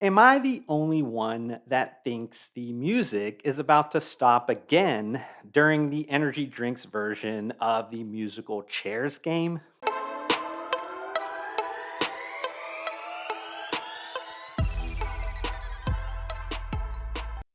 Am I the only one that thinks the music is about to stop again during the energy drinks version of the musical chairs game?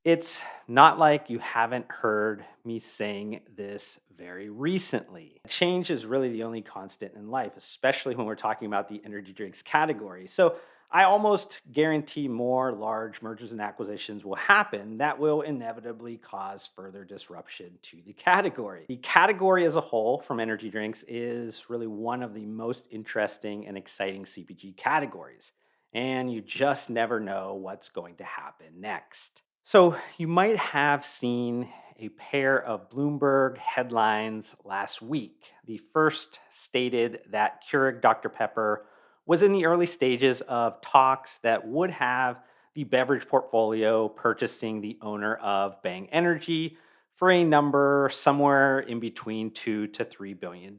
It's not like you haven't heard me saying this very recently. Change is really the only constant in life, especially when we're talking about the energy drinks category. So I almost guarantee more large mergers and acquisitions will happen that will inevitably cause further disruption to the category. The category as a whole from energy drinks is really one of the most interesting and exciting CPG categories. And you just never know what's going to happen next. So, you might have seen a pair of Bloomberg headlines last week. The first stated that Keurig Dr. Pepper was in the early stages of talks that would have the beverage portfolio purchasing the owner of Bang Energy for a number somewhere in between 2 to $3 billion.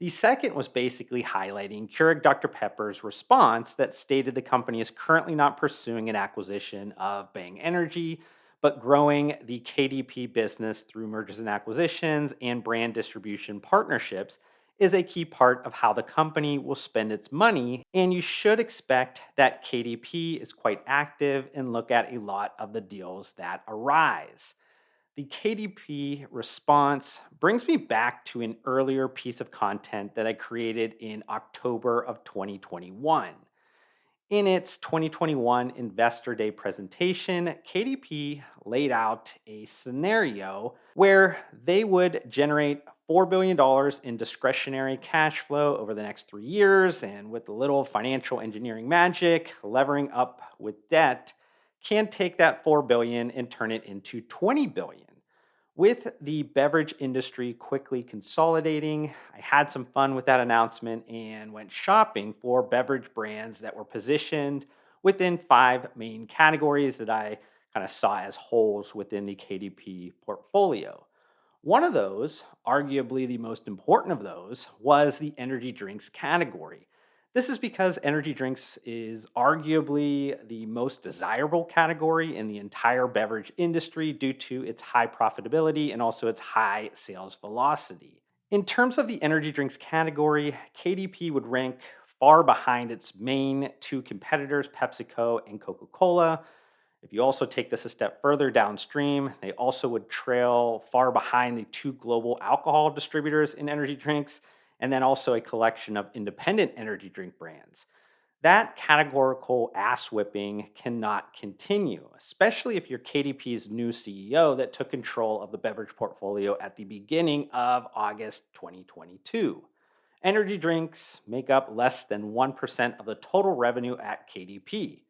The second was basically highlighting Keurig Dr. Pepper's response that stated the company is currently not pursuing an acquisition of Bang Energy, but growing the KDP business through mergers and acquisitions and brand distribution partnerships is a key part of how the company will spend its money. And you should expect that KDP is quite active and look at a lot of the deals that arise. The KDP response brings me back to an earlier piece of content that I created in October of 2021. In its 2021 Investor Day presentation, KDP laid out a scenario where they would generate $4 billion in discretionary cash flow over the next 3 years, and with a little financial engineering magic, levering up with debt, can take that $4 billion and turn it into $20 billion. With the beverage industry quickly consolidating, I had some fun with that announcement and went shopping for beverage brands that were positioned within five main categories that I kind of saw as holes within the KDP portfolio. One of those, arguably the most important of those, was the energy drinks category. This is because energy drinks is arguably the most desirable category in the entire beverage industry due to its high profitability and also its high sales velocity. In terms of the energy drinks category, KDP would rank far behind its main two competitors, PepsiCo and Coca Cola. If you also take this a step further downstream, they also would trail far behind the two global alcohol distributors in energy drinks, and then also a collection of independent energy drink brands. That categorical ass whipping cannot continue, especially if you're KDP's new CEO that took control of the beverage portfolio at the beginning of August 2022. Energy drinks make up less than 1% of the total revenue at KDP.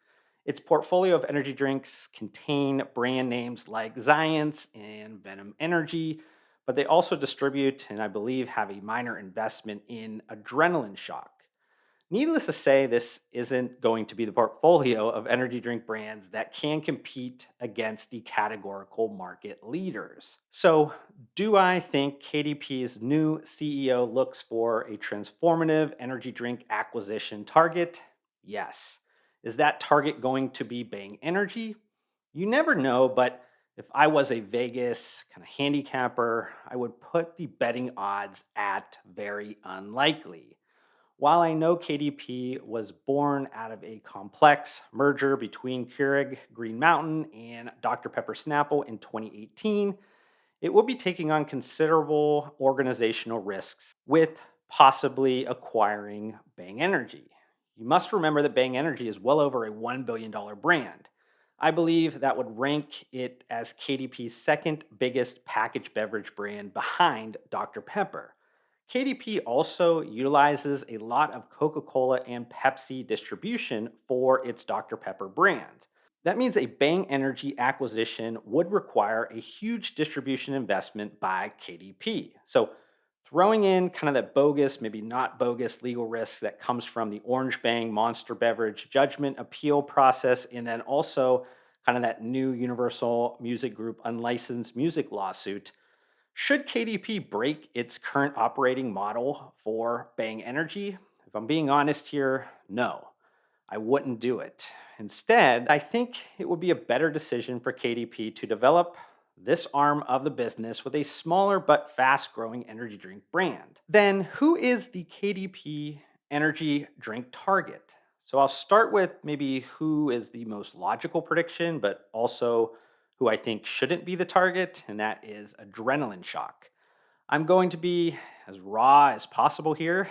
Its portfolio of energy drinks contain brand names like Zions and Venom Energy, but they also distribute and I believe have a minor investment in Adrenaline Shock. Needless to say, this isn't going to be the portfolio of energy drink brands that can compete against the categorical market leaders. So, do I think KDP's new CEO looks for a transformative energy drink acquisition target? Yes. Is that target going to be Bang Energy? You never know, but if I was a Vegas kind of handicapper, I would put the betting odds at very unlikely. While I know KDP was born out of a complex merger between Keurig Green Mountain and Dr. Pepper Snapple in 2018, it will be taking on considerable organizational risks with possibly acquiring Bang Energy. You must remember that Bang Energy is well over a $1 billion brand. I believe that would rank it as KDP's second biggest packaged beverage brand behind Dr. Pepper. KDP also utilizes a lot of Coca Cola and Pepsi distribution for its Dr. Pepper brand. That means a Bang Energy acquisition would require a huge distribution investment by KDP. So, throwing in kind of that bogus, maybe not bogus legal risk that comes from the Orange Bang Monster Beverage judgment appeal process, and then also kind of that new Universal Music Group unlicensed music lawsuit. Should KDP break its current operating model for Bang Energy? If I'm being honest here, no. I wouldn't do it. Instead, I think it would be a better decision for KDP to develop this arm of the business with a smaller but fast growing energy drink brand. Then, who is the KDP energy drink target? So, I'll start with maybe who is the most logical prediction, but also who I think shouldn't be the target, and that is adrenaline shock. I'm going to be as raw as possible here.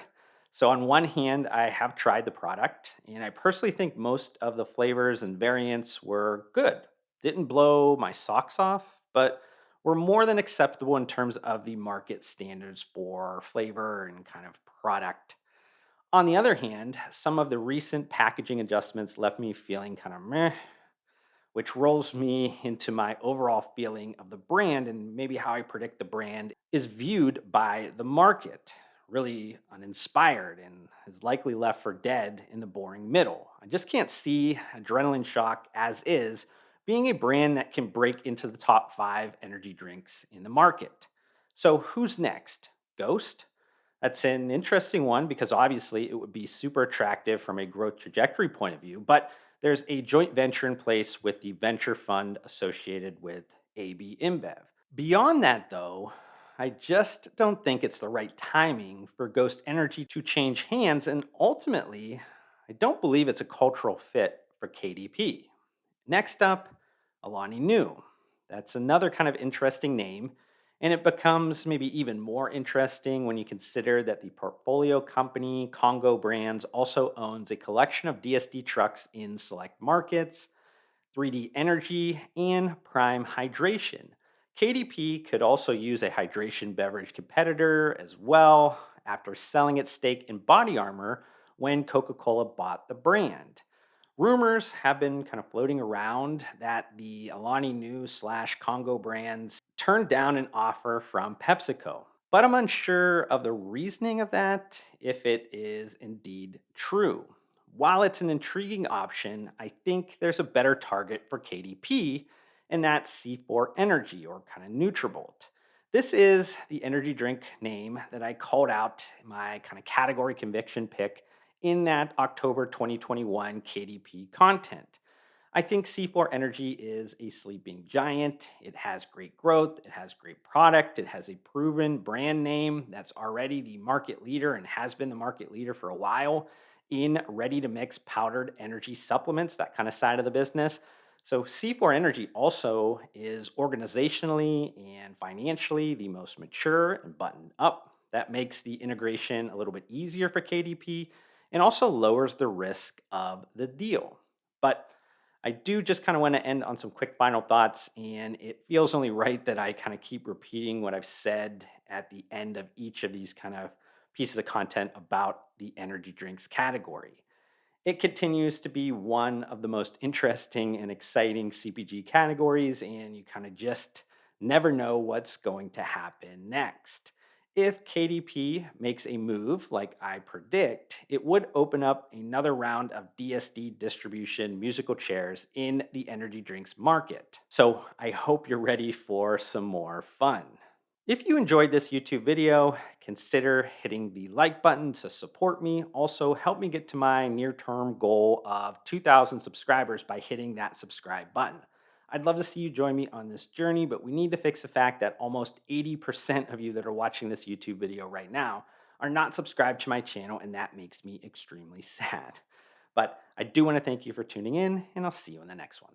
So, on one hand, I have tried the product, and I personally think most of the flavors and variants were good. Didn't blow my socks off, but were more than acceptable in terms of the market standards for flavor and kind of product. On the other hand, some of the recent packaging adjustments left me feeling kind of meh, which rolls me into my overall feeling of the brand and maybe how I predict the brand is viewed by the market. Really uninspired and is likely left for dead in the boring middle. I just can't see Adrenaline Shock as is being a brand that can break into the top 5 energy drinks in the market. So, who's next? Ghost? That's an interesting one because obviously it would be super attractive from a growth trajectory point of view, but there's a joint venture in place with the venture fund associated with AB InBev. Beyond that, though, I just don't think it's the right timing for Ghost Energy to change hands, and ultimately, I don't believe it's a cultural fit for KDP. Next up, Alani Nu. That's another kind of interesting name, and it becomes maybe even more interesting when you consider that the portfolio company Congo Brands also owns a collection of DSD trucks in select markets, 3D Energy, and Prime Hydration. KDP could also use a hydration beverage competitor as well after selling its stake in Body Armor when Coca Cola bought the brand. Rumors have been kind of floating around that the Alani Nu slash Congo brands turned down an offer from PepsiCo. But I'm unsure of the reasoning of that, if it is indeed true. While it's an intriguing option, I think there's a better target for KDP, and that's C4 Energy or kind of Nutrabolt. This is the energy drink name that I called out in my kind of category conviction pick in that October 2021 KDP content. I think C4 Energy is a sleeping giant. It has great growth, it has great product, it has a proven brand name that's already the market leader and has been the market leader for a while in ready to mix powdered energy supplements, that kind of side of the business. So, C4 Energy also is organizationally and financially the most mature and buttoned up. That makes the integration a little bit easier for KDP and also lowers the risk of the deal. But I do just kind of want to end on some quick final thoughts, and it feels only right that I kind of keep repeating what I've said at the end of each of these kind of pieces of content about the energy drinks category. It continues to be one of the most interesting and exciting CPG categories, and you kind of just never know what's going to happen next. If KDP makes a move like I predict, it would open up another round of DSD distribution musical chairs in the energy drinks market. So I hope you're ready for some more fun. If you enjoyed this YouTube video, consider hitting the like button to support me. Also, help me get to my near term goal of 2,000 subscribers by hitting that subscribe button. I'd love to see you join me on this journey, but we need to fix the fact that almost 80% of you that are watching this YouTube video right now are not subscribed to my channel, and that makes me extremely sad. But I do want to thank you for tuning in, and I'll see you in the next one.